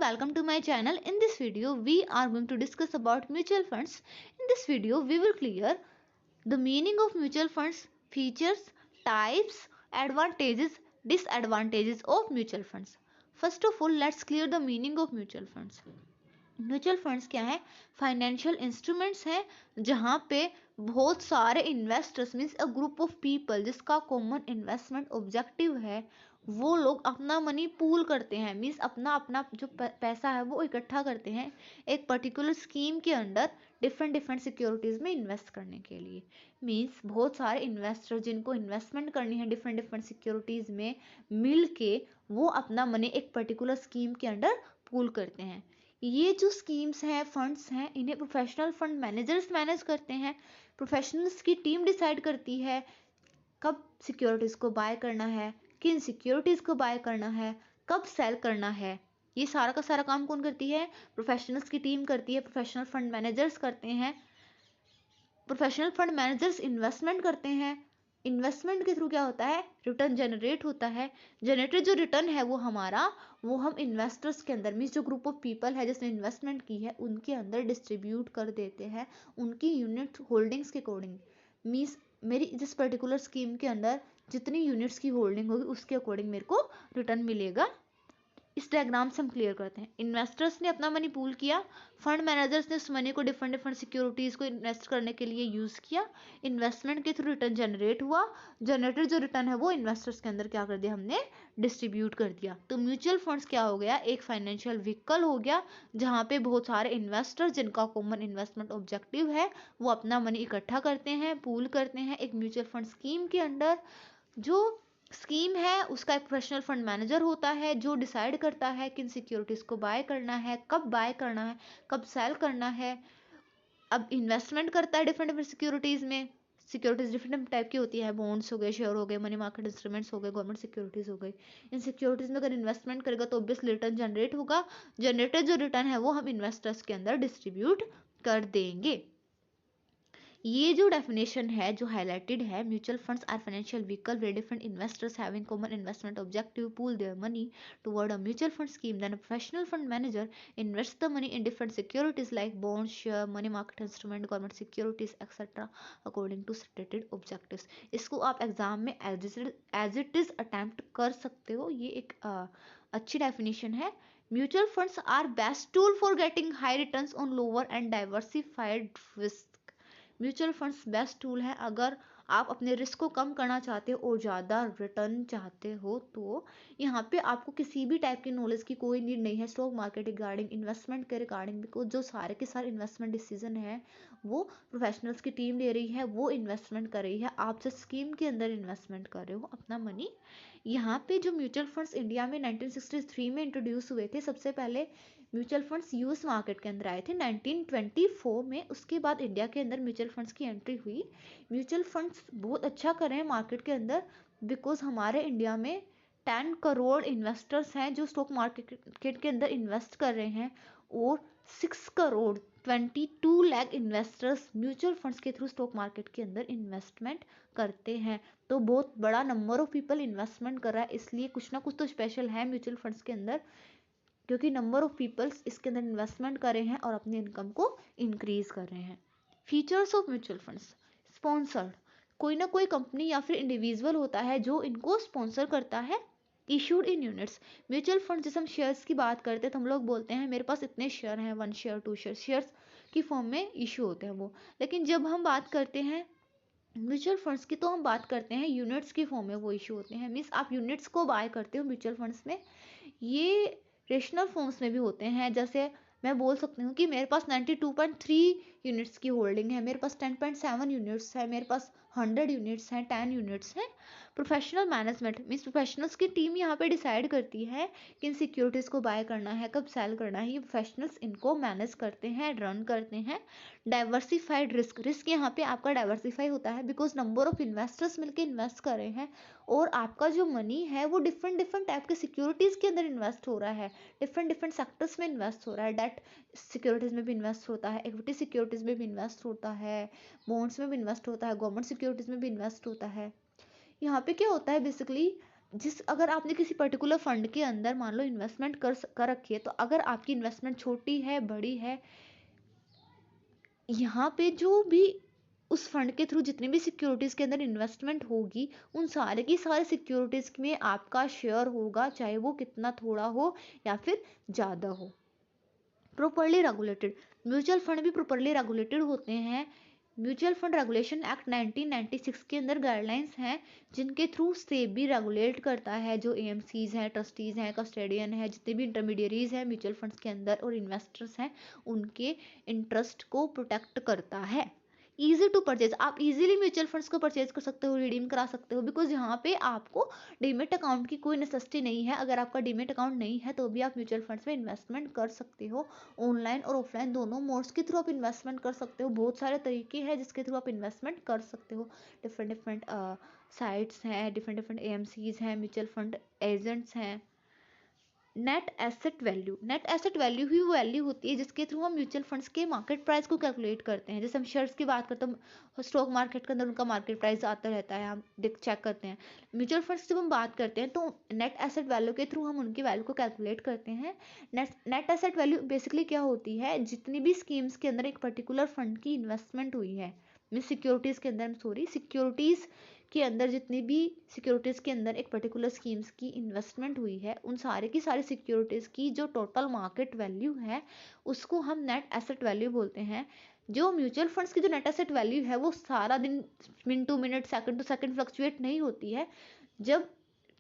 welcome to my channel. In this video we are going to discuss about mutual funds. In this video we will clear the meaning of mutual funds, features, types, advantages, disadvantages of mutual funds. First of all, let's clear the meaning of mutual funds. Mutual funds क्या है? Financial instruments हैं जहां पे बहुत सारे investors means a group of people जिसका common investment objective है, वो लोग अपना मनी पूल करते हैं, मीन्स अपना अपना जो पैसा है वो इकट्ठा करते हैं एक पर्टिकुलर स्कीम के अंडर डिफरेंट सिक्योरिटीज़ में इन्वेस्ट करने के लिए। मीन्स बहुत सारे इन्वेस्टर जिनको इन्वेस्टमेंट करनी है डिफरेंट सिक्योरिटीज़ में मिल के वो अपना मनी एक पर्टिकुलर स्कीम के अंडर पूल करते हैं। ये जो स्कीम्स हैं, फंड्स हैं, इन्हें प्रोफेशनल फंड मैनेजर्स मैनेज करते हैं। प्रोफेशनल्स की टीम डिसाइड करती है कब सिक्योरिटीज़ को बाय करना है, किन सिक्योरिटीज़ को बाय करना है, कब सेल करना है। ये सारा का सारा काम कौन करती है? प्रोफेशनल्स की टीम करती है, प्रोफेशनल फंड मैनेजर्स करते हैं। प्रोफेशनल फंड मैनेजर्स इन्वेस्टमेंट करते हैं। इन्वेस्टमेंट के थ्रू क्या होता है? रिटर्न जनरेट होता है। जनरेटेड जो रिटर्न है वो हम इन्वेस्टर्स के अंदर मीन्स जो ग्रुप ऑफ पीपल है जिसने इन्वेस्टमेंट की है उनके अंदर डिस्ट्रीब्यूट कर देते हैं उनकी यूनिट होल्डिंग्स के अकॉर्डिंग। मीन्स मेरी जिस पर्टिकुलर स्कीम के अंदर जितनी यूनिट्स की होल्डिंग होगी उसके अकॉर्डिंग मेरे को रिटर्न मिलेगा। इस डायग्राम से हम क्लियर करते हैं। इन्वेस्टर्स ने अपना मनी पूल किया, फंड मैनेजर्स ने उस मनी को डिफरेंट सिक्योरिटीज़ को इन्वेस्ट करने के लिए यूज़ किया, इन्वेस्टमेंट के थ्रू रिटर्न जनरेट हुआ, जनरेटेड जो रिटर्न है वो इन्वेस्टर्स के अंदर क्या कर दिया? हमने डिस्ट्रीब्यूट कर दिया। तो म्यूचुअल फंड्स क्या हो गया? एक फाइनेंशियल व्हीकल हो गया जहाँ पे बहुत सारे इन्वेस्टर जिनका कॉमन इन्वेस्टमेंट ऑब्जेक्टिव है वो अपना मनी इकट्ठा करते हैं, पूल करते हैं एक म्यूचुअल फंड स्कीम के अंडर। जो स्कीम है उसका एक प्रोफेशनल फंड मैनेजर होता है जो डिसाइड करता है किन सिक्योरिटीज़ को बाय करना है, कब बाय करना है, कब सेल करना है। अब इन्वेस्टमेंट करता है डिफरेंट सिक्योरिटीज़ में। सिक्योरिटीज़ डिफरेंट टाइप की होती है, बॉन्ड्स हो गए, शेयर हो गए, मनी मार्केट इंस्ट्रूमेंट्स हो गए, गवर्नमेंट सिक्योरिटीज़ हो गई। इन सिक्योरिटीज़ में अगर इन्वेस्टमेंट करेगा तो ऑब्वियसली रिटर्न जनरेट होगा। जनरेटेड जो रिटर्न है वो हम इन्वेस्टर्स के अंदर डिस्ट्रीब्यूट कर देंगे। ये जो डेफिनेशन है जो हाईलाइटेड है, mutual funds are financial vehicle where different investors having common investment objective pool their money toward a mutual fund scheme, then a professional fund manager invests the money in different securities like bonds, share, money market instrument, government securities, etc. according to stated objectives. इसको आप exam में as it is attempt कर सकते हो। ये एक अच्छी definition है। Mutual funds are best tool for getting high returns on lower and diversified risk. Mutual funds best tool है अगर आप अपने रिस्क को कम करना चाहते हो और ज़्यादा रिटर्न चाहते हो। तो यहाँ पे आपको किसी भी टाइप की नॉलेज की कोई नीड नहीं है स्टॉक मार्केट रिगार्डिंग, इन्वेस्टमेंट के रिगार्डिंग, बिकॉज जो सारे के सारे इन्वेस्टमेंट डिसीजन है वो प्रोफेशनल्स की टीम ले रही है, वो इन्वेस्टमेंट कर रही है, आप जिस स्कीम के अंदर इन्वेस्टमेंट कर रहे हो अपना मनी। यहाँ पे जो म्यूचुअल फंड्स इंडिया में 1963 में इंट्रोड्यूस हुए थे, सबसे पहले म्यूचुअल फंड्स यूएस मार्केट के अंदर आए थे 1924 में। उसके बाद इंडिया के अंदर म्यूचुअल फंड्स की एंट्री हुई। म्यूचुअल फंड्स बहुत अच्छा कर रहे हैं मार्केट के अंदर बिकॉज हमारे इंडिया में 10 करोड़ इन्वेस्टर्स हैं जो स्टॉक मार्केट के अंदर इन्वेस्ट कर रहे हैं और 6 crore 22 lakh investors mutual funds के थ्रू स्टॉक मार्केट के अंदर इन्वेस्टमेंट करते हैं। तो बहुत बड़ा नंबर ऑफ पीपल इन्वेस्टमेंट कर रहा है, इसलिए कुछ ना कुछ तो स्पेशल है म्यूचुअल फंड्स के अंदर क्योंकि नंबर ऑफ पीपल्स इसके अंदर इन्वेस्टमेंट कर रहे हैं और अपनी इनकम को इंक्रीज कर रहे हैं। Features of mutual funds, sponsored, कोई ना कोई कंपनी या फिर इंडिविजुअल होता है जो इनको स्पॉन्सर करता है। Issued in units, mutual fund जैसे हम शेयर्स की बात करते हैं तो हम लोग बोलते हैं मेरे पास इतने शेयर हैं, 1 शेयर 2 शेयर, शेयर्स की फॉर्म में इशू होते हैं वो। लेकिन जब हम बात करते हैं म्यूचुअल फंड्स की तो हम बात करते हैं यूनिट्स की फॉर्म में वो इशू होते हैं। मीन्स आप यूनिट्स को बाय करते हो म्यूचुअल फंड्स में। ये रेशनल फॉर्म्स में भी होते हैं, जैसे मैं बोल सकती हूँ कि मेरे पास 92.3 यूनिट्स की होल्डिंग है, मेरे पास 10.7 यूनिट्स है, मेरे पास 100 यूनिट्स हैं, 10 यूनिट्स हैं। प्रोफेशनल मैनेजमेंट मीन्स प्रोफेशनल्स की टीम यहाँ पे डिसाइड करती है किन सिक्योरिटीज़ को बाय करना है, कब सेल करना है। ये प्रोफेशनल्स इनको मैनेज करते हैं, रन करते हैं। डाइवर्सिफाइड रिस्क, रिस्क यहाँ पे आपका डाइवर्सिफाई होता है बिकॉज नंबर ऑफ इन्वेस्टर्स मिलकर इन्वेस्ट कर रहे हैं और आपका जो मनी है वो डिफरेंट टाइप के सिक्योरिटीज़ के अंदर इन्वेस्ट हो रहा है, डिफरेंट सेक्टर्स में इन्वेस्ट हो रहा है। डेट सिक्योरिटीज़ में भी इन्वेस्ट होता है, इक्विटी सिक्योरिटीज़ में भी इन्वेस्ट होता है, बॉन्ड्स में भी इन्वेस्ट होता है, गवर्नमेंट सिक्योरिटीज़ में भी इन्वेस्ट होता है। यहाँ पे क्या होता है बेसिकली अगर आपने किसी पर्टिकुलर फंड के अंदर मान लो इन्वेस्टमेंट कर रखी है, तो अगर आपकी इन्वेस्टमेंट छोटी है, बड़ी है, यहाँ पे जो भी उस फंड के थ्रू जितनी भी सिक्योरिटीज के अंदर इन्वेस्टमेंट होगी, उन सारे की सारे सिक्योरिटीज में आपका शेयर होगा, चाहे वो कितना थोड़ा हो या फिर ज्यादा हो। प्रॉपरली रेगुलेटेड, म्यूचुअल फंड भी प्रॉपरली रेगुलेटेड होते हैं। म्यूचुअल फंड रेगुलेशन एक्ट 1996 के अंदर गाइडलाइंस हैं जिनके थ्रू सेबी रेगुलेट करता है जो एएमसीज हैं, ट्रस्टीज हैं, कस्टोडियन है, जितने भी इंटरमीडियरीज हैं म्यूचुअल फंड्स के अंदर और इन्वेस्टर्स हैं, उनके इंटरेस्ट को प्रोटेक्ट करता है। ईजी टू परचेज, आप इजीली म्यूचुअल फंड्स को परचेज कर सकते हो, रिडीम करा सकते हो, बिकॉज यहाँ पे आपको डीमेट अकाउंट की कोई नेसेसिटी नहीं है। अगर आपका डीमेट अकाउंट नहीं है तो भी आप म्यूचुअल फंड्स में इन्वेस्टमेंट कर सकते हो। ऑनलाइन और ऑफलाइन दोनों मोड्स के थ्रू आप इन्वेस्टमेंट कर सकते हो। बहुत सारे तरीके हैं जिसके थ्रू आप इन्वेस्टमेंट कर सकते हो। डिफरेंट डिफरेंट साइट्स हैं, डिफरेंट डिफरेंट एएमसीज हैं, म्यूचुअल फंड एजेंट्स हैं। Net asset value, net asset value ही वो वैल्यू होती है जिसके थ्रू हम म्यूचुअल फंड्स के मार्केट प्राइस को कैलकुलेट करते हैं। जैसे हम शेयर्स की बात करते हैं, स्टॉक मार्केट के अंदर उनका मार्केट प्राइस आता रहता है, हम चेक करते हैं। म्यूचुअल फंड्स जब हम बात करते हैं तो नेट एसेट वैल्यू के थ्रू हम उनकी वैल्यू को कैलकुलेट करते हैं। नेट एसेट वैल्यू बेसिकली क्या होती है, जितनी भी स्कीम्स के अंदर एक पर्टिकुलर फंड की इन्वेस्टमेंट हुई है, सिक्योरिटीज के अंदर, सिक्योरिटीज के अंदर जितनी भी सिक्योरिटीज के अंदर एक पर्टिकुलर स्कीम्स की इन्वेस्टमेंट हुई है, उन सारे की सारी सिक्योरिटीज की जो टोटल मार्केट वैल्यू है उसको हम नेट एसेट वैल्यू बोलते हैं। जो म्यूचुअल फंड्स की जो नेट एसेट वैल्यू है वो सारा दिन minute to minute, second to second fluctuate नहीं होती है। जब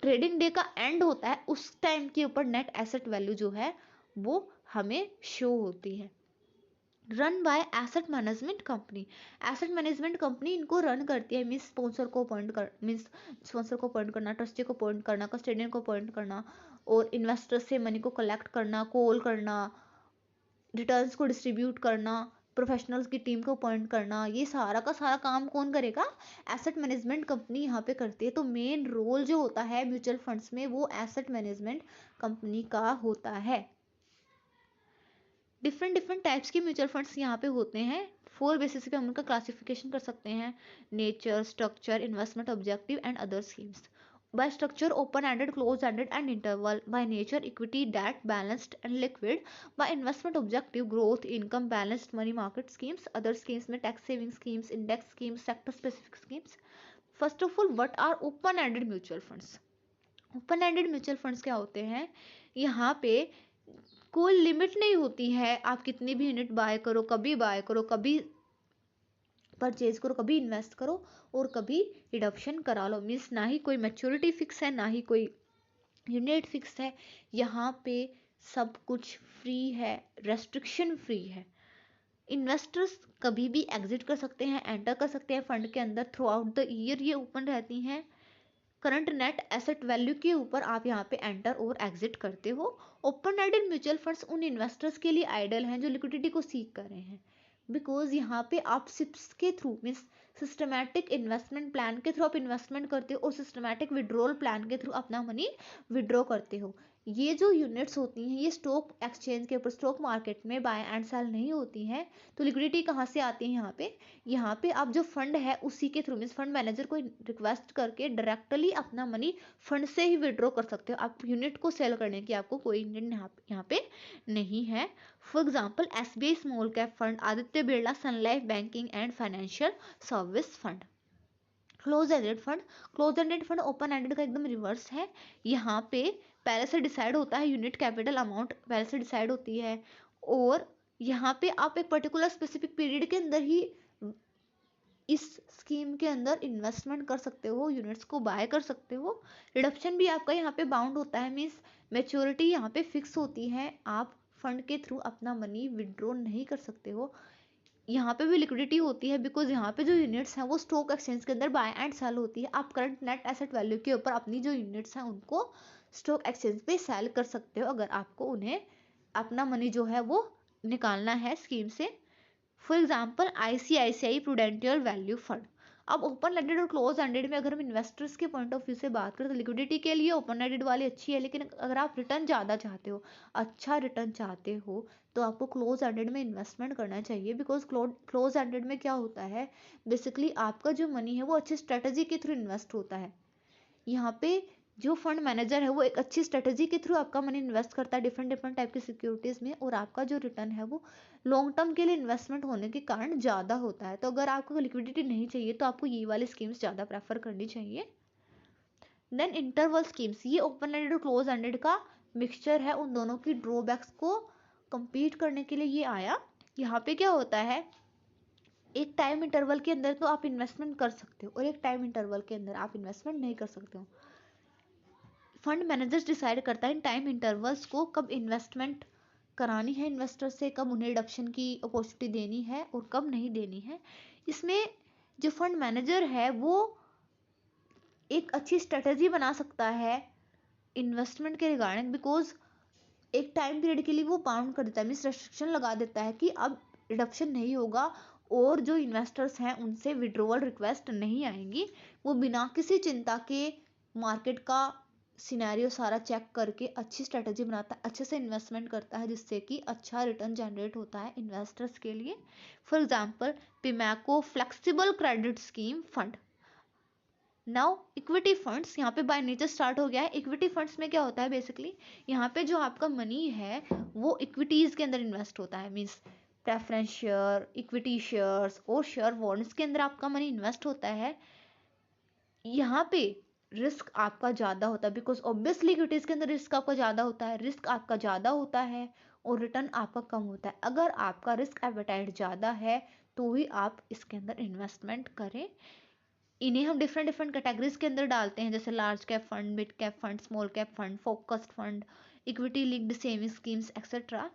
ट्रेडिंग डे का एंड होता है उस टाइम के ऊपर नेट एसेट वैल्यू जो है वो हमें शो होती है। Run by asset management company, asset management company इनको रन करती है। मीन्स स्पॉन्सर को अपॉइंट कर, मीन्स स्पॉन्सर को अपॉइंट करना, ट्रस्टी को अपॉइंट करना, कस्टोडियन को अपॉइंट करना, और इन्वेस्टर्स से मनी को कलेक्ट करना, कॉल करना, रिटर्न्स को डिस्ट्रीब्यूट करना, प्रोफेशनल्स की टीम को अपॉइंट करना, ये सारा का सारा काम कौन करेगा, एसेट मैनेजमेंट कंपनी यहाँ पे करती है। तो मेन रोल जो होता है म्यूचुअल फंड्स में वो एसेट मैनेजमेंट कंपनी का होता है। डिफरेंट डिफरेंट टाइप्स के म्यूचुअल फंड्स यहाँ पे होते हैं। 4 बेसिस पे हम उनका क्लासिफिकेशन कर सकते हैं: nature, structure, investment objective and other schemes. By structure open ended, close ended and interval. By nature equity, debt, balanced and liquid. By investment objective growth, income, balanced money market schemes. Other schemes में tax saving schemes, index schemes, sector specific schemes. First of all, what are open ended mutual funds? Open ended mutual funds क्या होते हैं? यहाँ पे कोई limit नहीं होती है, आप कितनी भी यूनिट बाय करो, कभी परचेज करो, कभी इन्वेस्ट करो और कभी रिडक्शन करा लो। मीन्स ना ही कोई मैच्योरिटी फिक्स है, ना ही कोई यूनिट फिक्स है। यहाँ पे सब कुछ फ्री है, रेस्ट्रिक्शन फ्री है। इन्वेस्टर्स कभी भी एग्जिट कर सकते हैं, एंटर कर सकते हैं फंड के अंदर। थ्रू आउट द ईयर ये ओपन रहती हैं। करंट नेट एसेट वैल्यू के ऊपर आप यहाँ पे एंटर और एग्जिट करते हो। ओपन एंडेड म्यूचुअल फंड्स उन इन्वेस्टर्स के लिए आइडल हैं जो लिक्विडिटी को सीख कर रहे हैं। बिकॉज यहाँ पे आप सिप्स के through, means systematic investment plan के थ्रू आप इन्वेस्टमेंट करते हो और सिस्टमैटिक विड्रॉल प्लान के थ्रू अपना मनी विड्रॉ करते हो। ये जो यूनिट्स होती हैं ये स्टॉक एक्सचेंज के ऊपर, स्टॉक मार्केट में बाय एंड सेल नहीं होती हैं। तो लिक्विडिटी कहाँ से आती है यहाँ पे आप जो फंड है उसी के थ्रू, मीन्स फंड मैनेजर को रिक्वेस्ट करके डायरेक्टली अपना मनी फंड से ही विड्रॉ कर सकते हो। आप यूनिट को सेल करने की आपको कोई नीड यहाँ पे नहीं है। For example SBI small cap fund, Aditya Birla sun life banking and financial service fund. Close ended fund, close ended fund open ended का एकदम रिवर्स है। यहाँ पे पहले से डिसाइड होता है, यूनिट कैपिटल अमाउंट पहले से डिसाइड होती है और यहाँ पे आप एक पर्टिकुलर स्पेसिफिक पीरियड के अंदर ही इस स्कीम के अंदर इन्वेस्टमेंट कर सकते हो, यूनिट्स को बाय कर सकते हो। रिडक्शन भी आपका यहाँ पे बाउंड होता है, मीन्स मेच्योरिटी यहाँ पे फिक्स होती है। आप फंड के थ्रू अपना मनी विड्रॉ नहीं कर सकते हो। यहाँ पे भी लिक्विडिटी होती है बिकॉज यहाँ पे जो यूनिट्स हैं वो स्टॉक एक्सचेंज के अंदर बाय एंड सेल होती है। आप करंट नेट एसेट वैल्यू के ऊपर अपनी जो यूनिट्स हैं उनको स्टॉक एक्सचेंज पे सेल कर सकते हो अगर आपको उन्हें अपना मनी जो है वो निकालना है स्कीम से। For example ICICI Prudential value fund. अब ओपन एंडेड और क्लोज एंडेड में अगर हम इन्वेस्टर्स के पॉइंट ऑफ व्यू से बात करें तो लिक्विडिटी के लिए ओपन एंडेड वाली अच्छी है, लेकिन अगर आप रिटर्न ज़्यादा चाहते हो, अच्छा रिटर्न चाहते हो, तो आपको क्लोज एंडेड में इन्वेस्टमेंट करना चाहिए। बिकॉज क्लोज एंडेड में क्या होता है, बेसिकली आपका जो मनी है वो अच्छी स्ट्रेटजी के थ्रू इन्वेस्ट होता है। यहाँ पे जो फंड मैनेजर है वो एक अच्छी स्ट्रेटेजी के थ्रू आपका मनी इन्वेस्ट करता है डिफरेंट डिफरेंट टाइप की सिक्योरिटीज में, और आपका जो रिटर्न है वो लॉन्ग टर्म के लिए इन्वेस्टमेंट होने के कारण ज़्यादा होता है। तो अगर आपको लिक्विडिटी नहीं चाहिए तो आपको ये वाली स्कीम्स ज़्यादा प्रेफर करनी चाहिए। देन इंटरवल स्कीम्स, ये ओपन एंडेड और क्लोज एंडेड का मिक्सचर है, उन दोनों की ड्रॉबैक्स को compete करने के लिए ये आया। यहाँ पे क्या होता है, एक टाइम इंटरवल के अंदर तो आप इन्वेस्टमेंट कर सकते हो और एक टाइम इंटरवल के अंदर आप इन्वेस्टमेंट नहीं कर सकते हो। फंड मैनेजर्स डिसाइड करता है इन टाइम इंटरवल्स को कब इन्वेस्टमेंट करानी है इन्वेस्टर से, कब उन्हें रिडक्शन की अपॉर्चुनिटी देनी है और कब नहीं देनी है। इसमें जो फंड मैनेजर है वो एक अच्छी स्ट्रेटजी बना सकता है इन्वेस्टमेंट के रिगार्डिंग, बिकॉज एक टाइम पीरियड के लिए वो बाउंड कर देता है, मीन्स रेस्ट्रिक्शन लगा देता है कि अब रिडक्शन नहीं होगा और जो इन्वेस्टर्स हैं उनसे विड्रॉवल रिक्वेस्ट नहीं आएंगी। वो बिना किसी चिंता के मार्केट का सिनेरियो सारा चेक करके अच्छी स्ट्रेटजी बनाता है, अच्छे से इन्वेस्टमेंट करता है, जिससे कि अच्छा रिटर्न जनरेट होता है इन्वेस्टर्स के लिए। For example PIMCO flexible credit scheme fund. Now equity funds यहाँ पे बाय नेचर स्टार्ट हो गया है। इक्विटी फंड्स में क्या होता है बेसिकली, यहाँ पे जो आपका मनी है वो इक्विटीज के अंदर इन्वेस्ट होता है, means preference share, equity shares और शेयर बॉन्ड्स के अंदर आपका मनी इन्वेस्ट होता है। यहाँ पे रिस्क आपका ज़्यादा होता है, बिकॉज ऑब्वियसली इक्विटीज के अंदर रिस्क आपका ज़्यादा होता है, रिस्क आपका ज़्यादा होता है और रिटर्न आपका कम होता है। अगर आपका रिस्क एपेटाइट ज़्यादा है तो ही आप इसके अंदर इन्वेस्टमेंट करें। इन्हें हम डिफरेंट डिफरेंट कैटेगरीज के अंदर डालते हैं, जैसे large cap fund, mid cap fund, small cap fund, focused fund, equity linked saving schemes etcetera.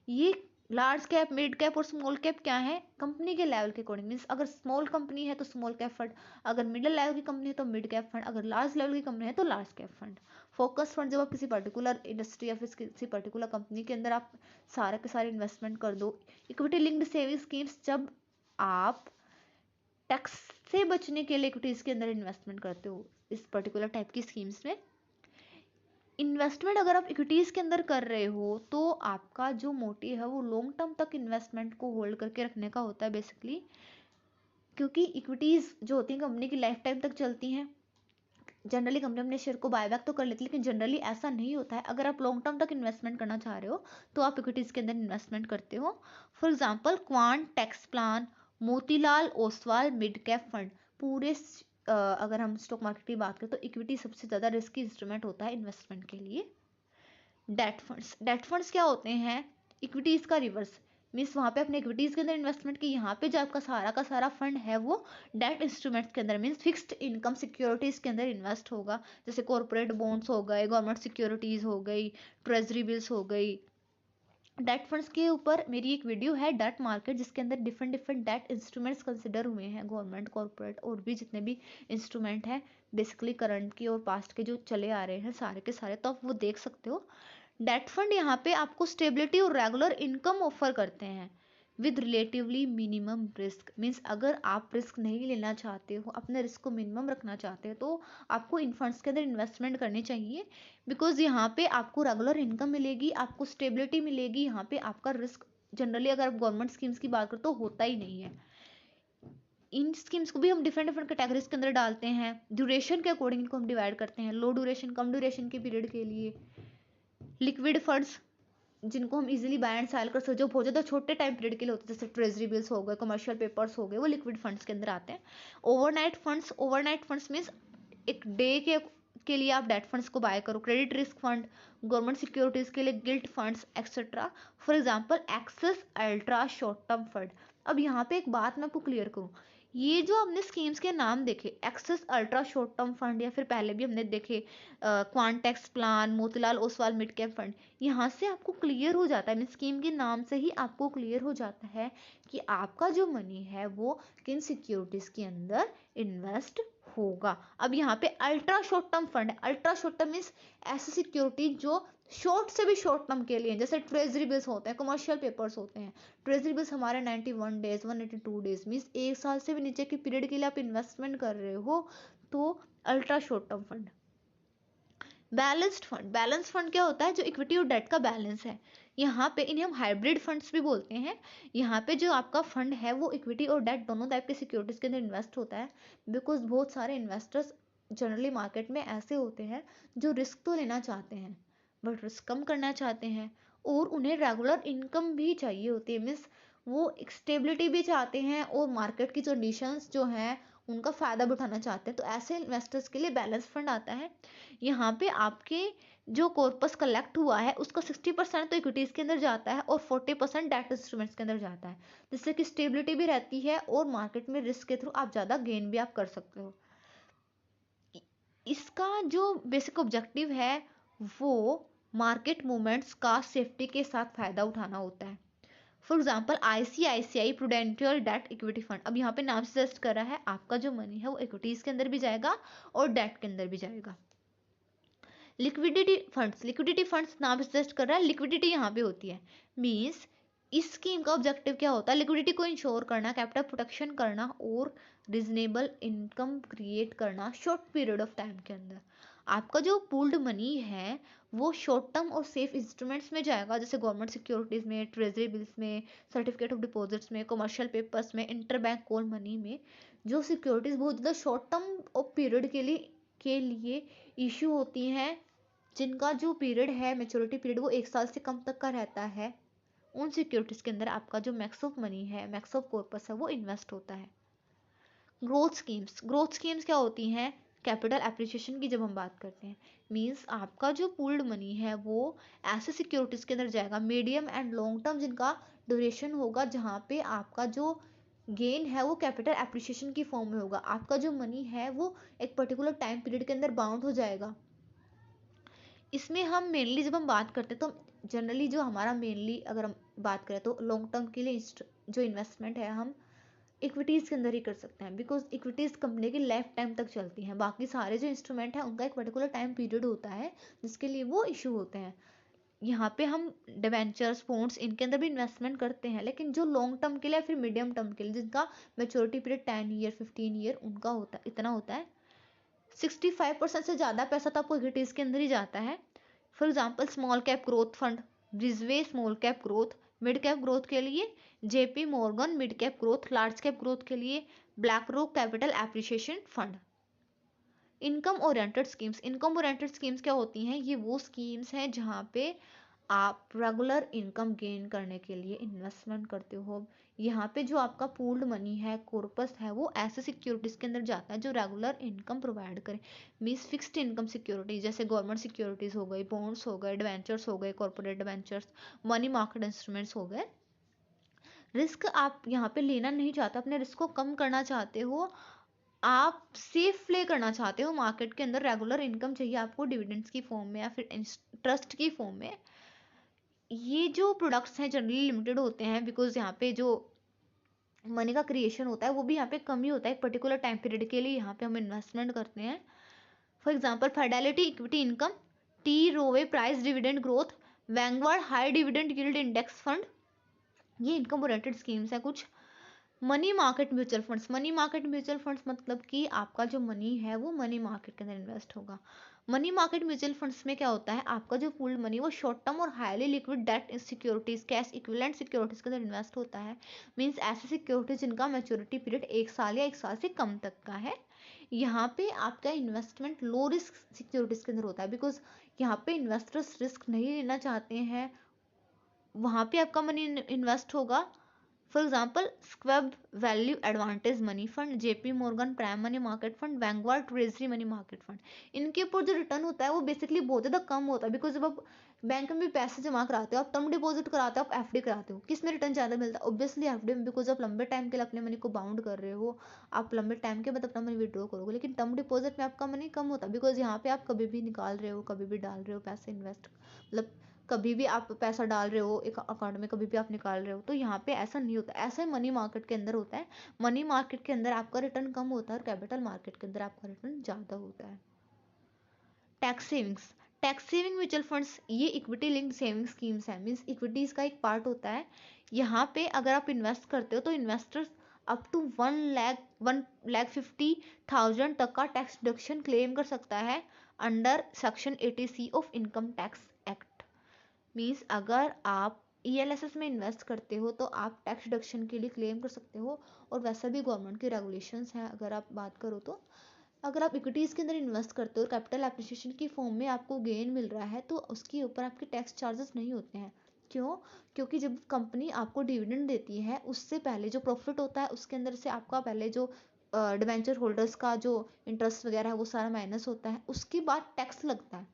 ये लार्ज कैप, मिड कैप और स्मॉल कैप क्या है, कंपनी के लेवल के अकॉर्डिंग, मीन्स अगर स्मॉल कंपनी है तो स्मॉल कैप फंड, अगर मिडिल लेवल की कंपनी है तो मिड कैप फंड, अगर लार्ज लेवल की कंपनी है तो large cap fund. Focus fund जब आप किसी पर्टिकुलर इंडस्ट्री या फिर किसी पर्टिकुलर कंपनी के अंदर आप सारे के सारे इन्वेस्टमेंट कर दो। इक्विटी लिंक्ड सेविंग स्कीम्स जब आप टैक्स से बचने के लिए इक्विटीज के अंदर इन्वेस्टमेंट करते हो, इस पर्टिकुलर टाइप की स्कीम्स में इन्वेस्टमेंट अगर आप इक्विटीज के अंदर कर रहे हो तो आपका जो मोटिव है वो लॉन्ग टर्म तक इन्वेस्टमेंट को होल्ड करके रखने का होता है बेसिकली, क्योंकि इक्विटीज जो होती हैं कंपनी की लाइफ टाइम तक चलती हैं। जनरली कंपनी अपने शेयर को बायबैक तो कर लेती है, लेकिन जनरली ऐसा नहीं होता है। अगर आप लॉन्ग टर्म तक इन्वेस्टमेंट करना चाह रहे हो तो आप इक्विटीज के अंदर इन्वेस्टमेंट करते हो। For example quant tax plan, Motilal Oswal mid cap fund. पूरे अगर हम स्टॉक मार्केट की बात करें तो इक्विटी सबसे ज़्यादा रिस्की इंस्ट्रूमेंट होता है इन्वेस्टमेंट के लिए। डेट फंड्स क्या होते हैं, इक्विटीज़ का रिवर्स, मीन्स वहाँ पे अपने इक्विटीज़ के अंदर इन्वेस्टमेंट की, यहाँ पे जो आपका सारा का सारा फंड है वो डेट इंस्ट्रूमेंट्स के अंदर, मीन्स फिक्स्ड इनकम सिक्योरिटीज़ के अंदर इन्वेस्ट होगा, जैसे कॉर्पोरेट बॉन्ड्स हो गए, गवर्नमेंट सिक्योरिटीज़ हो गई, ट्रेजरी बिल्स हो गई। डेट फंड्स के ऊपर मेरी एक वीडियो है डेट मार्केट, जिसके अंदर different different debt instruments consider हुए हैं, गवर्नमेंट, कॉर्पोरेट और भी जितने भी इंस्ट्रूमेंट हैं बेसिकली करंट की और पास्ट के जो चले आ रहे हैं सारे के सारे, तो आप वो देख सकते हो। डेट फंड यहाँ पे आपको स्टेबिलिटी और रेगुलर इनकम ऑफर करते हैं with relatively minimum risk, means अगर आप रिस्क नहीं लेना चाहते हो, अपने रिस्क को मिनिमम रखना चाहते हो तो आपको इन फंड्स के अंदर इन्वेस्टमेंट करनी चाहिए, बिकॉज यहाँ पे आपको रेगुलर इनकम मिलेगी, आपको स्टेबिलिटी मिलेगी। यहाँ पे आपका रिस्क जनरली अगर आप गवर्नमेंट स्कीम्स की बात करें तो होता ही नहीं है। इन स्कीम्स को भी हम डिफरेंट डिफरेंट कैटेगरीज के अंदर डालते हैं, ड्यूरेशन के अकॉर्डिंग इनको हम डिवाइड करते हैं, लो ड्यूरेशन, कम ड्यूरेशन के पीरियड के लिए। लिक्विड फंड्स जिनको हम इजीली बाय एंड सेल कर सकते, जो बहुत ज़्यादा छोटे टाइम पीरियड के लिए होते हैं, जैसे ट्रेजरी बिल्स हो गए, कमर्शियल पेपर्स हो गए, वो लिक्विड फंड्स के अंदर आते हैं। ओवरनाइट फंड्स मीन्स एक डे के लिए आप डेट फंड्स को बाय करो। Credit risk fund, government securities के लिए gilt funds etcetera. For example Axis ultra short term fund. अब यहाँ पे एक बात मैं आपको क्लियर करूँ, ये जो हमने स्कीम्स के नाम देखे, Axis ultra short term fund, या फिर पहले भी हमने देखे Quantex plan, Motilal Oswal mid cap fund, यहाँ से आपको क्लियर हो जाता है, मीन स्कीम के नाम से ही आपको क्लियर हो जाता है कि आपका जो मनी है वो किन सिक्योरिटीज के अंदर इन्वेस्ट होगा। अब यहाँ पे अल्ट्रा शॉर्ट टर्म फंड है, अल्ट्रा शॉर्ट टर्म मीन्स ऐसी सिक्योरिटी जो शॉर्ट से भी शॉर्ट टर्म के लिए, जैसे ट्रेजरी बिल्स होते हैं, कमर्शियल पेपर्स होते हैं। ट्रेजरी बिल्स हमारे 91 डेज, 182 डेज मीन्स एक साल से भी नीचे के पीरियड के लिए आप इन्वेस्टमेंट कर रहे हो तो ultra short term fund. Balanced fund क्या होता है, जो इक्विटी और डेट का बैलेंस है। यहाँ पे इन्हें हम हाइब्रिड फंड्स भी बोलते हैं। यहाँ पे जो आपका फंड है वो इक्विटी और डेट दोनों टाइप के सिक्योरिटीज के अंदर इन्वेस्ट होता है, बिकॉज बहुत सारे इन्वेस्टर्स जनरली मार्केट में ऐसे होते हैं जो रिस्क तो लेना चाहते हैं बट रिस्क कम करना चाहते हैं और उन्हें रेगुलर इनकम भी चाहिए होती है। मीन्स वो एक स्टेबिलिटी भी चाहते हैं और मार्केट की कंडीशंस जो हैं उनका फ़ायदा भी उठाना चाहते हैं। तो ऐसे इन्वेस्टर्स के लिए बैलेंस फंड आता है। यहाँ पे आपके जो कॉर्पस कलेक्ट हुआ है उसका 60% तो इक्विटीज़ के अंदर जाता है और 40% डेट इंस्ट्रूमेंट्स के अंदर जाता है, जिससे कि स्टेबिलिटी भी रहती है और मार्केट में रिस्क के थ्रू आप ज़्यादा गेन भी आप कर सकते हो। इसका जो बेसिक ऑब्जेक्टिव है वो मार्केट मूवमेंट्स का सेफ्टी के साथ फ़ायदा उठाना होता है। For example ICICI prudential debt equity fund, अब यहाँ पे नाम सजेस्ट कर रहा है आपका जो मनी है वो इक्विटीज के अंदर भी जाएगा और डेट के अंदर भी जाएगा। लिक्विडिटी फंड्स नाम सजेस्ट कर रहा है, लिक्विडिटी यहाँ पे होती है। मीन्स इस स्कीम का ऑब्जेक्टिव क्या होता है, लिक्विडिटी को इंश्योर करना, कैपिटल प्रोटेक्शन करना और रीजनेबल इनकम क्रिएट करना शॉर्ट पीरियड ऑफ टाइम के अंदर। आपका जो पूल्ड मनी है वो शॉर्ट टर्म और सेफ इंस्ट्रूमेंट्स में जाएगा, जैसे गवर्नमेंट सिक्योरिटीज में, ट्रेजरी बिल्स में, सर्टिफिकेट ऑफ डिपॉजिट्स में, कमर्शियल पेपर्स में, इंटर बैंक कॉल मनी में। जो सिक्योरिटीज बहुत ज़्यादा शॉर्ट टर्म और पीरियड के लिए इशू होती हैं, जिनका जो पीरियड है मैच्योरिटी पीरियड वो 1 साल से कम तक का रहता है, उन सिक्योरिटीज के अंदर आपका जो मैक्स ऑफ मनी है, मैक्स ऑफ कॉर्पस है वो इन्वेस्ट होता है। ग्रोथ स्कीम्स क्या होती हैं, कैपिटल एप्रिसिएशन की जब हम बात करते हैं, मींस आपका जो पूल्ड मनी है वो ऐसे सिक्योरिटीज के अंदर जाएगा मीडियम एंड लॉन्ग टर्म, जिनका ड्यूरेशन होगा, जहाँ पे आपका जो गेन है वो कैपिटल एप्रिसिएशन की फॉर्म में होगा। आपका जो मनी है वो एक पर्टिकुलर टाइम पीरियड के अंदर बाउंड हो जाएगा। इसमें हम मेनली जब हम बात करते हैं तो जनरली जो हमारा मेनली अगर हम बात करें तो लॉन्ग टर्म के लिए जो इन्वेस्टमेंट है हम इक्विटीज़ के अंदर ही कर सकते हैं, बिकॉज इक्विटीज़ कंपनी की लाइफ टाइम तक चलती हैं। बाकी सारे जो इंस्ट्रूमेंट हैं उनका एक पर्टिकुलर टाइम पीरियड होता है जिसके लिए वो इशू होते हैं। यहाँ पे हम डिवेंचर्स, बॉन्ड्स, इनके अंदर भी इन्वेस्टमेंट करते हैं, लेकिन जो लॉन्ग टर्म के लिए फिर मीडियम टर्म के लिए जिनका मेच्योरिटी पीरियड 10 ईयर 15 ईयर उनका होता है, इतना होता है। 65% से ज़्यादा पैसा तो आपको इक्विटीज़ के अंदर ही जाता है। For example small cap growth fund, Bridgeway small cap growth, mid cap growth के लिए JP Morgan mid cap growth, large cap growth के लिए BlackRock capital appreciation fund. Income oriented schemes क्या होती हैं, ये वो स्कीम्स हैं जहाँ पे आप रेगुलर इनकम गेन करने के लिए इन्वेस्टमेंट करते हो। यहाँ पे जो आपका पूल्ड मनी है, कॉर्पस है, वो ऐसे सिक्योरिटीज के अंदर जाता है जो रेगुलर इनकम प्रोवाइड करे। मीन्स फिक्स्ड इनकम सिक्योरिटीज जैसे गवर्नमेंट सिक्योरिटीज हो गई, बॉन्ड्स हो गए, डिवेंचर्स हो गए, corporate debentures, money market instruments हो गए। रिस्क आप यहाँ पे लेना नहीं चाहते, अपने रिस्क को कम करना चाहते हो, आप सेफ प्ले करना चाहते हो मार्केट के अंदर, रेगुलर इनकम चाहिए आपको डिविडेंड्स की फॉर्म में या फिर ट्रस्ट की फॉर्म में। ये जो प्रोडक्ट्स हैं जनरली लिमिटेड होते हैं, बिकॉज यहाँ पे जो मनी का क्रिएशन होता है वो भी यहाँ पे कम ही होता है। एक पर्टिकुलर टाइम पीरियड के लिए यहाँ पे हम इन्वेस्टमेंट करते हैं। For example Fidelity equity income, T Rowe Price dividend growth, Vanguard high dividend yield index fund, ये इनकम ओरिएंटेड स्कीम्स है कुछ। मनी मार्केट म्यूचुअल फंड्स मतलब कि आपका जो मनी है वो मनी मार्केट के अंदर इन्वेस्ट होगा। मनी मार्केट म्यूचुअल फंड्स में क्या होता है, आपका जो पूल्ड मनी वो शॉर्ट टर्म और highly liquid debt securities, cash equivalent securities के अंदर इन्वेस्ट होता है। मींस ऐसी सिक्योरिटीज जिनका मैच्योरिटी पीरियड 1 साल या 1 साल से कम तक का है। यहाँ पे आपका इन्वेस्टमेंट लो रिस्क सिक्योरिटीज के अंदर होता है, बिकॉज यहाँ पे इन्वेस्टर्स रिस्क नहीं लेना चाहते हैं, वहाँ पे आपका मनी इन्वेस्ट होगा। For example Schwab value advantage money fund, JP Morgan prime money market fund, Vanguard treasury money market fund, इनके ऊपर जो रिटर्न होता है वो बेसिकली बहुत ज़्यादा कम होता है। बिकॉज जब आप बैंक में भी पैसे जमा कराते हो, आप टर्म डिपॉजिट कराते हो, आप FD कराते हो, किस में रिटर्न ज़्यादा मिलता है? ऑब्वियसली FD में, बिकॉज आप लंबे टाइम के लिए अपने मनी को बाउंड कर रहे हो, आप लंबे टाइम के बाद अपना मनी विड्रॉ करोगे। लेकिन टर्म डिपॉजिट में आपका मनी कम होता है, बिकॉज यहाँ पे आप कभी भी निकाल रहे हो, कभी भी डाल रहे हो पैसे, इन्वेस्ट मतलब कभी भी आप पैसा डाल रहे हो एक अकाउंट में, कभी भी आप निकाल रहे हो। तो यहाँ पे ऐसा नहीं होता, ऐसा ही मनी मार्केट के अंदर होता है। मनी मार्केट के अंदर आपका रिटर्न कम होता है और कैपिटल मार्केट के अंदर आपका रिटर्न ज़्यादा होता है। टैक्स सेविंग म्यूचुअल फंड्स, ये इक्विटी लिंक्ड सेविंग स्कीम्स है, मीन्स इक्विटीज का एक पार्ट होता है। यहाँ पे अगर आप इन्वेस्ट करते हो तो इन्वेस्टर्स अप टू 1,50,000 तक का टैक्स डिडक्शन क्लेम कर सकता है under section 80C of income tax act. Means अगर आप ELSS में इन्वेस्ट करते हो तो आप टैक्स डिडक्शन के लिए क्लेम कर सकते हो। और वैसा भी गवर्नमेंट की रेगुलेशंस हैं, अगर आप बात करो तो अगर आप इक्विटीज़ के अंदर इन्वेस्ट करते हो और कैपिटल एप्रिसिएशन की फॉर्म में आपको गेन मिल रहा है तो उसके ऊपर आपके टैक्स चार्जेस नहीं होते हैं। क्यों? क्योंकि जब कंपनी आपको डिविडेंड देती है उससे पहले जो प्रॉफिट होता है उसके अंदर से आपका पहले जो डिबेंचर होल्डर्स का जो इंटरेस्ट वगैरह है वो सारा माइनस होता है, उसके बाद टैक्स लगता है।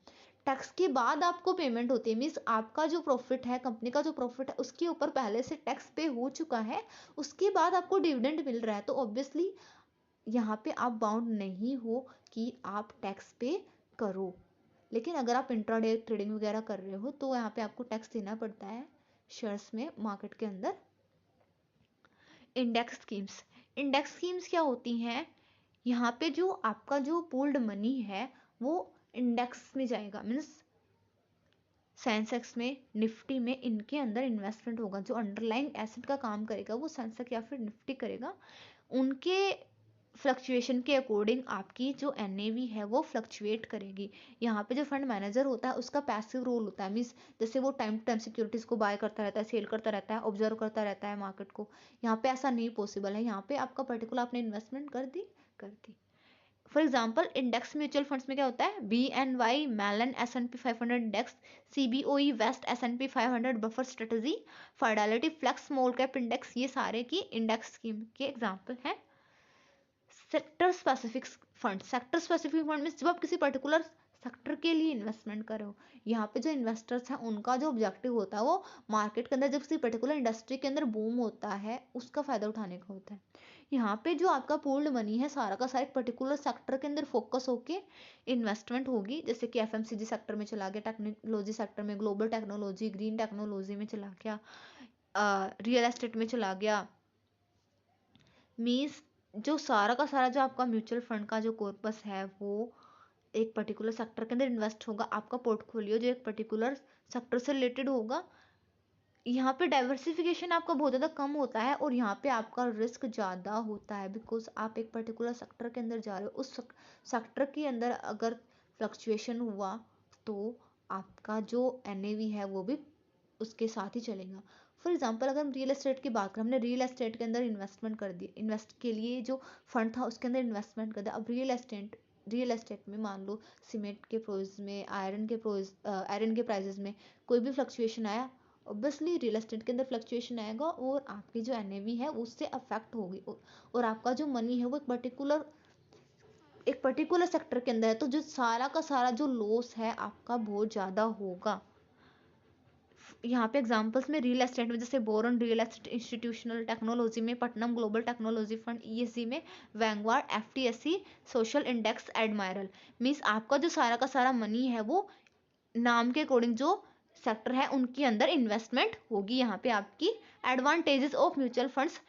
टैक्स के बाद आपको पेमेंट होती है, मीन्स आपका जो प्रॉफिट है, कंपनी का जो प्रॉफिट है उसके ऊपर पहले से टैक्स पे हो चुका है, उसके बाद आपको डिविडेंड मिल रहा है, तो ऑब्वियसली यहाँ पे आप बाउंड नहीं हो कि आप टैक्स पे करो। लेकिन अगर आप इंट्राडे ट्रेडिंग वगैरह कर रहे हो तो यहाँ पे आपको टैक्स देना पड़ता है शेयर्स में, मार्केट के अंदर। इंडेक्स स्कीम्स क्या होती हैं? यहाँ पे जो आपका जो पूल्ड मनी है वो इंडेक्स में जाएगा, मीन्स सेंसेक्स में, निफ्टी में, इनके अंदर इन्वेस्टमेंट होगा। जो अंडरलाइंग एसेट का काम करेगा वो सेंसेक्स या फिर निफ्टी करेगा। उनके फ्लक्चुएशन के अकॉर्डिंग आपकी जो एनएवी है वो फ्लक्चुएट करेगी। यहाँ पे जो फंड मैनेजर होता है उसका पैसिव रोल होता है, मीन्स जैसे वो टाइम टू टाइम सिक्योरिटीज को बाय करता रहता है, सेल करता रहता है, ऑब्जर्व करता रहता है मार्केट को। यहाँ पे ऐसा नहीं पॉसिबल है, यहाँ पे आपका पर्टिकुलर आपने इन्वेस्टमेंट कर दी। For example index mutual funds में क्या होता है? BNY Mellon S&P 500 index, CBOE Vest S&P 500 buffer strategy, Fidelity Flex small cap index, ये सारे की इंडेक्स स्कीम के एग्जाम्पल हैं। सेक्टर स्पेसिफिक फंड में जब आप किसी पर्टिकुलर सेक्टर के लिए इन्वेस्टमेंट कर रहे हो, यहाँ पे जो इन्वेस्टर्स हैं उनका जो ऑब्जेक्टिव होता है वो मार्केट के अंदर जब किसी पर्टिकुलर इंडस्ट्री के अंदर बूम होता है उसका फायदा उठाने का होता है। यहाँ पे जो आपका पूल्ड मनी है सारा का सारा एक पर्टिकुलर सेक्टर के अंदर फोकस होके इन्वेस्टमेंट होगी, जैसे कि FMCG सेक्टर में चला गया, टेक्नोलॉजी सेक्टर में, ग्लोबल टेक्नोलॉजी, ग्रीन टेक्नोलॉजी में चला गया, रियल एस्टेट में चला गया। मीन्स जो सारा का सारा जो आपका म्यूचुअल फंड का जो कॉर्पस है वो एक पर्टिकुलर सेक्टर के अंदर इन्वेस्ट होगा। आपका पोर्टफोलियो जो एक पर्टिकुलर सेक्टर से रिलेटेड होगा। यहाँ पे डाइवर्सिफिकेशन आपका बहुत ज़्यादा कम होता है और यहाँ पे आपका रिस्क ज़्यादा होता है, बिकॉज आप एक पर्टिकुलर सेक्टर के अंदर जा रहे हो, उस सेक्टर के अंदर अगर फ्लक्चुएशन हुआ तो आपका जो NAV है वो भी उसके साथ ही चलेगा। फॉर एग्जाम्पल अगर हम रियल एस्टेट की बात करें, हमने रियल एस्टेट के अंदर इन्वेस्टमेंट कर दी, इन्वेस्ट के लिए जो फंड था उसके अंदर इन्वेस्टमेंट कर दिया। अब रियल एस्टेट में मान लो सीमेंट के प्राइस में, आयरन के प्राइसेस में कोई भी फ्लक्चुएशन आया, ऑब्वियसली रियल एस्टेट के अंदर फ्लक्चुएशन आएगा और आपकी जो NAV है उससे अफेक्ट होगी, और आपका जो मनी है वो एक पर्टिकुलर सेक्टर के अंदर है, तो जो सारा का सारा जो लॉस है आपका बहुत ज़्यादा होगा। यहाँ पे एग्जांपल्स में रियल एस्टेट में जैसे Baron real estate, institutional technology में Putnam global technology fund, ESG में Vanguard, FTSE social index, admiral. Means आपका जो सारा का सारा मनी है वो नाम के अकॉर्डिंग जो सेक्टर है उनके अंदर इन्वेस्टमेंट होगी। यहाँ पे आपकी एडवांटेजेस ऑफ म्यूचुअल फंड्स,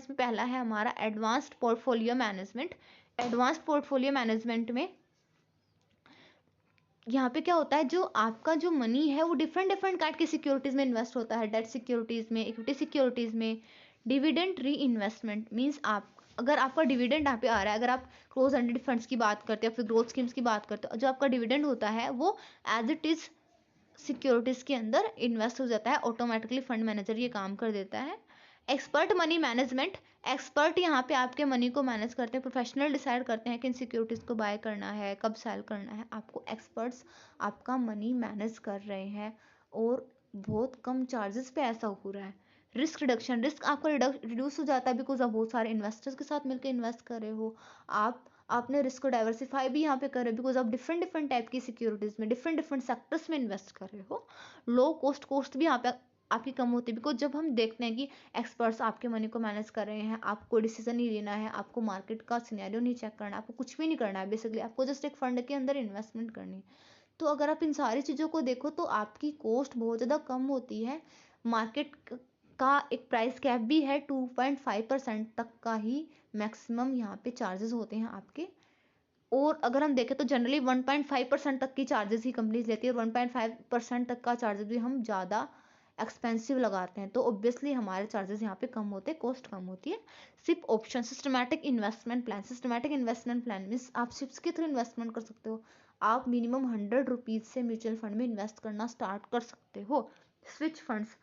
में पहला है हमारा advanced portfolio management. Advanced portfolio management में यहाँ पे क्या होता है, जो आपका जो मनी है वो डिफरेंट काइंड की सिक्योरिटीज में इन्वेस्ट होता है, डेट सिक्योरिटीज में, इक्विटी सिक्योरिटीज में। डिविडेंड री इन्वेस्टमेंट मीन्स आप अगर आपका डिविडेंड यहाँ पे आ रहा है, अगर आप क्लोज एंडेड फंड्स की बात करते हो, फिर ग्रोथ स्कीम्स की बात करते हो, जो आपका डिविडेंड होता है वो एज इट इज सिक्योरिटीज के अंदर इन्वेस्ट हो जाता है, ऑटोमेटिकली फंड मैनेजर ये काम कर देता है। एक्सपर्ट मनी मैनेजमेंट, एक्सपर्ट यहाँ पे आपके मनी को मैनेज करते हैं, प्रोफेशनल डिसाइड करते हैं कि इन सिक्योरिटीज को बाय करना है, कब सेल करना है। आपको एक्सपर्ट्स आपका मनी मैनेज कर रहे हैं और बहुत कम चार्जेस पे ऐसा हो रहा है। रिस्क रिडक्शन, रिस्क आपका रिड्यूस हो जाता है बिकॉज आप बहुत सारे इन्वेस्टर्स के साथ मिलकर इन्वेस्ट कर रहे हो। आपने रिस्क को डाइवर्सिफाई भी यहाँ पे कर रहे हो बिकॉज आप डिफरेंट टाइप की सिक्योरिटीज में, डिफरेंट सेक्टर्स में इन्वेस्ट कर रहे हो। लो कॉस्ट भी यहाँ पे आपकी कम होती है बिकॉज जब हम देखते हैं कि एक्सपर्ट्स आपके मनी को मैनेज कर रहे हैं, आपको डिसीजन नहीं लेना है, आपको मार्केट का सिनेरियो नहीं चेक करना, आपको कुछ भी नहीं करना है, बेसिकली आपको जस्ट एक फंड के अंदर इन्वेस्टमेंट करनी है। तो अगर आप इन सारी चीज़ों को देखो तो आपकी कॉस्ट बहुत ज़्यादा कम होती है। मार्केट का एक प्राइस कैप भी है 2.5% तक का ही मैक्सिमम यहाँ पे चार्जेस होते हैं आपके। और अगर हम देखें तो जनरली 1.5% तक की चार्जेस ही कंपनीज लेती है और 1.5% तक का चार्जेस भी हम ज़्यादा एक्सपेंसिव लगाते हैं, तो ऑब्वियसली हमारे चार्जेस यहाँ पे कम होते हैं, कॉस्ट कम होती है। SIP option, systematic investment plan means आप सिप्स के थ्रू इन्वेस्टमेंट कर सकते हो। आप मिनिमम 100 रुपीज़ से म्यूचुअल फंड में इन्वेस्ट करना स्टार्ट कर सकते हो। स्विच फंड्स,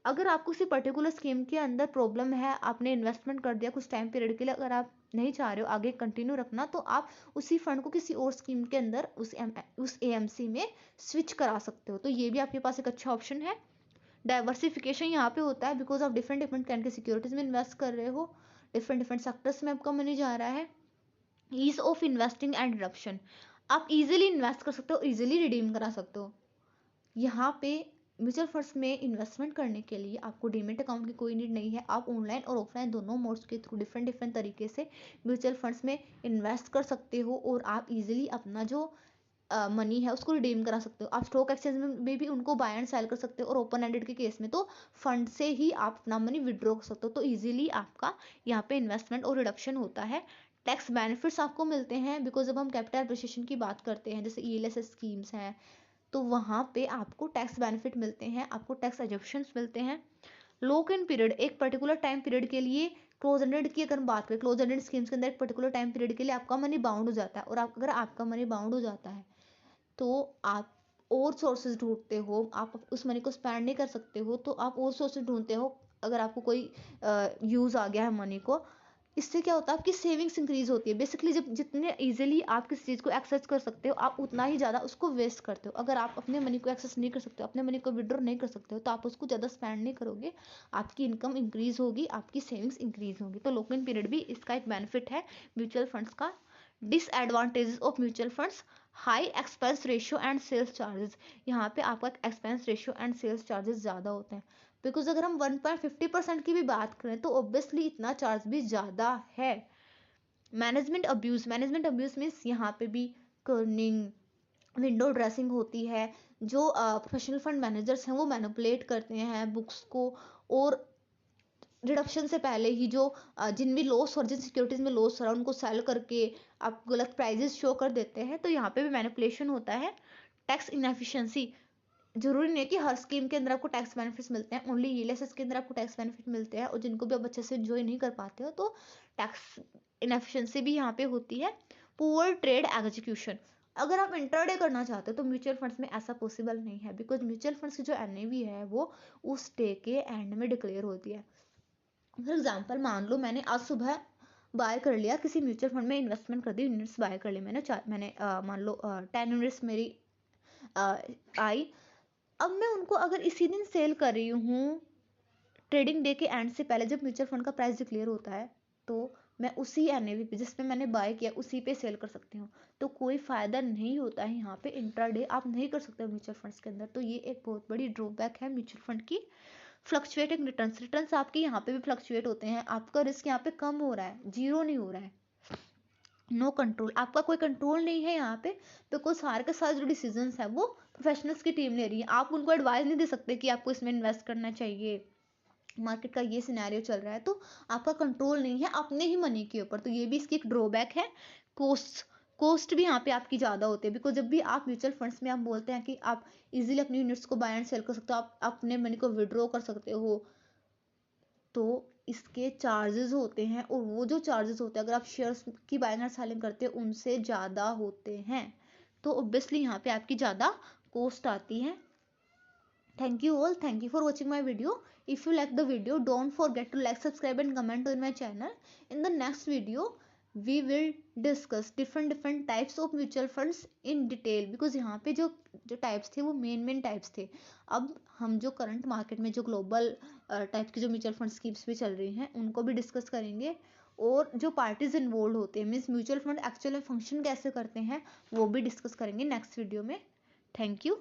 अगर आपको किसी पर्टिकुलर स्कीम के अंदर प्रॉब्लम है, आपने इन्वेस्टमेंट कर दिया कुछ टाइम पीरियड के लिए, अगर आप नहीं चाह रहे हो आगे कंटिन्यू रखना, तो आप उसी फंड को किसी और स्कीम के अंदर उस AMC में स्विच करा सकते हो। तो ये भी आपके पास एक अच्छा ऑप्शन है। डाइवर्सिफिकेशन यहाँ पे होता है बिकॉज आप डिफरेंट डिफरेंट काइंड के सिक्योरिटीज में इन्वेस्ट कर रहे हो, डिफरेंट डिफरेंट सेक्टर्स में आपका मनी जा रहा है। Ease of investing and reduction, आप इजीली इन्वेस्ट कर सकते हो, इजीली रिडीम करा सकते हो। यहाँ पे म्यूचुअल फंड्स में इन्वेस्टमेंट करने के लिए आपको डीमेट अकाउंट की कोई नीड नहीं है। आप ऑनलाइन और ऑफलाइन दोनों मोड्स के थ्रू डिफरेंट डिफरेंट तरीके से म्यूचुअल फंड्स में इन्वेस्ट कर सकते हो और आप इजीली अपना जो मनी है उसको रिडीम करा सकते हो। आप स्टॉक एक्सचेंज में भी उनको बाय एंड सेल कर सकते हो और ओपन एंडेड के केस में तो फंड से ही आप अपना मनी विड्रॉ कर सकते हो। तो इजीली आपका यहाँ पे इन्वेस्टमेंट और रिडक्शन होता है। टैक्स बेनिफिट्स आपको मिलते हैं बिकॉज जब हम कैपिटल एप्रिसिएशन की बात करते हैं, जैसे ELSS स्कीम्स हैं, तो वहाँ पे आपको टैक्स बेनिफिट मिलते हैं, आपको टैक्स एग्जेम्पशंस मिलते हैं। लॉक इन पीरियड, एक पर्टिकुलर टाइम पीरियड के लिए क्लोज एंडेड की अगर हम बात करें, क्लोज एंडेड स्कीम्स के अंदर एक पर्टिकुलर टाइम पीरियड के लिए आपका मनी बाउंड हो जाता है, और अगर आपका मनी बाउंड हो जाता है तो आप और सोर्सेज ढूंढते हो, आप उस मनी को स्पेंड नहीं कर सकते हो तो आप और सोर्सेज ढूंढते हो। अगर आपको कोई यूज़ आ गया है मनी को, इससे क्या होता है आपकी सेविंग्स इंक्रीज होती है। बेसिकली जब जितने इजीली आप किसी चीज़ को एक्सेस कर सकते हो, आप उतना ही ज़्यादा उसको वेस्ट करते हो। अगर आप अपने मनी को एक्सेस नहीं कर सकते हो, अपने मनी को विड्रॉ नहीं कर सकते हो, तो आप उसको ज़्यादा स्पेंड नहीं करोगे, आपकी इनकम इंक्रीज होगी, आपकी सेविंग्स इंक्रीज होगी। तो लॉक इन पीरियड भी इसका एक बेनिफिट है म्यूचुअल फंड्स का। Disadvantages of mutual funds, high expense ratio and sales charges, यहाँ पे आपका expense ratio and sales charges ज़्यादा होते हैं। बिकॉज अगर हम 1.50% की भी बात करें तो ऑब्वियसली इतना चार्ज भी ज़्यादा है। Management abuse, management abuse means यहाँ पे भी कर्निंग, विंडो ड्रेसिंग होती है। जो प्रोफेशनल फंड मैनेजर्स हैं वो मैनिपुलेट करते हैं बुक्स को, और रिडक्शन से पहले ही जो जिन भी लॉस और जिन सिक्योरिटीज में लॉस हो रहा है उनको सेल करके आप गलत प्राइजेस शो कर देते हैं। तो यहाँ पे भी मैनिपुलेशन होता है। टैक्स इनएफिशिएंसी, जरूरी नहीं है कि हर स्कीम के अंदर आपको टैक्स बेनिफिट्स मिलते हैं, ओनली ELSS के अंदर आपको टैक्स बेनिफिट मिलते हैं, और जिनको भी आप अच्छे से एंजॉय नहीं कर पाते हो तो टैक्स इनएफिशिएंसी भी यहाँ पे होती है। पुअर ट्रेड एग्जीक्यूशन, अगर आप इंट्राडे करना चाहते हो तो म्यूचुअल फंड्स में ऐसा पॉसिबल नहीं है, बिकॉज म्यूचुअल फंड्स की जो NAV है वो उस डे के एंड में डिक्लेयर होती है। फॉर एग्जाम्पल मान लो मैंने आज सुबह बाय कर लिया, किसी म्यूचुअल फंड में इन्वेस्टमेंट कर दी, यूनिट्स बाय कर लिए मैंने मान लो 10 यूनिट्स मेरी आई। अब मैं उनको अगर इसी दिन सेल कर रही हूँ, ट्रेडिंग डे के एंड से पहले जब म्यूचुअल फंड का प्राइस डिक्लेयर होता है, तो मैं उसी NAV पे जिसमें मैंने बाय किया उसी पे सेल कर सकती हूँ। तो कोई फ़ायदा नहीं होता है यहाँ पे, इंट्राडे आप नहीं कर सकते म्यूचुअल फंड्स के अंदर। तो ये एक बहुत बड़ी ड्रॉबैक है म्यूचुअल फंड की। फ्लक्चुएटिंग रिटर्न्स, रिटर्न्स आपके यहाँ पे भी फ्लक्चुएट होते हैं, आपका रिस्क यहाँ पे कम हो रहा है, जीरो नहीं हो रहा है। नो कंट्रोल, आपका कोई कंट्रोल नहीं है यहाँ पे, बिकॉज सारे के सारे जो डिसीजंस है वो प्रोफेशनल्स की टीम ले रही है। आप उनको एडवाइस नहीं दे सकते कि आपको इसमें इन्वेस्ट करना चाहिए, मार्केट का ये सिनेरियो चल रहा है, तो आपका कंट्रोल नहीं है अपने ही मनी के ऊपर। तो ये भी इसकी एक ड्रॉबैक है। कॉस्ट भी यहाँ पे आपकी ज़्यादा होती है, बिकॉज जब भी आप म्यूचुअल फंड्स में आप बोलते हैं कि आप इजीली अपनी यूनिट्स को बाय एंड सेल कर सकते हो, आप अपने मनी को विड्रॉ कर सकते हो, तो इसके चार्जेस होते हैं, और वो जो चार्जेस होते हैं अगर आप शेयर्स की बाइंग एंड सेलिंग करते हो उनसे ज़्यादा होते हैं। तो ऑब्वियसली यहाँ पे आपकी ज़्यादा कॉस्ट आती है। Thank you all. Thank you for watching my video. If you like the video, don't forget to like, subscribe and comment on my channel. In the next video, we will discuss different types of mutual funds in detail, because यहाँ पे जो types थे वो main types थे। अब हम जो current market में जो ग्लोबल टाइप की जो म्यूचुअल फंड स्कीम्स भी चल रही हैं उनको भी डिस्कस करेंगे, और जो पार्टीज इन्वॉल्व होते हैं मीन्स म्यूचुअल फंड एक्चुअल में फंक्शन कैसे करते हैं वो भी डिस्कस करेंगे नेक्स्ट वीडियो में। Thank you.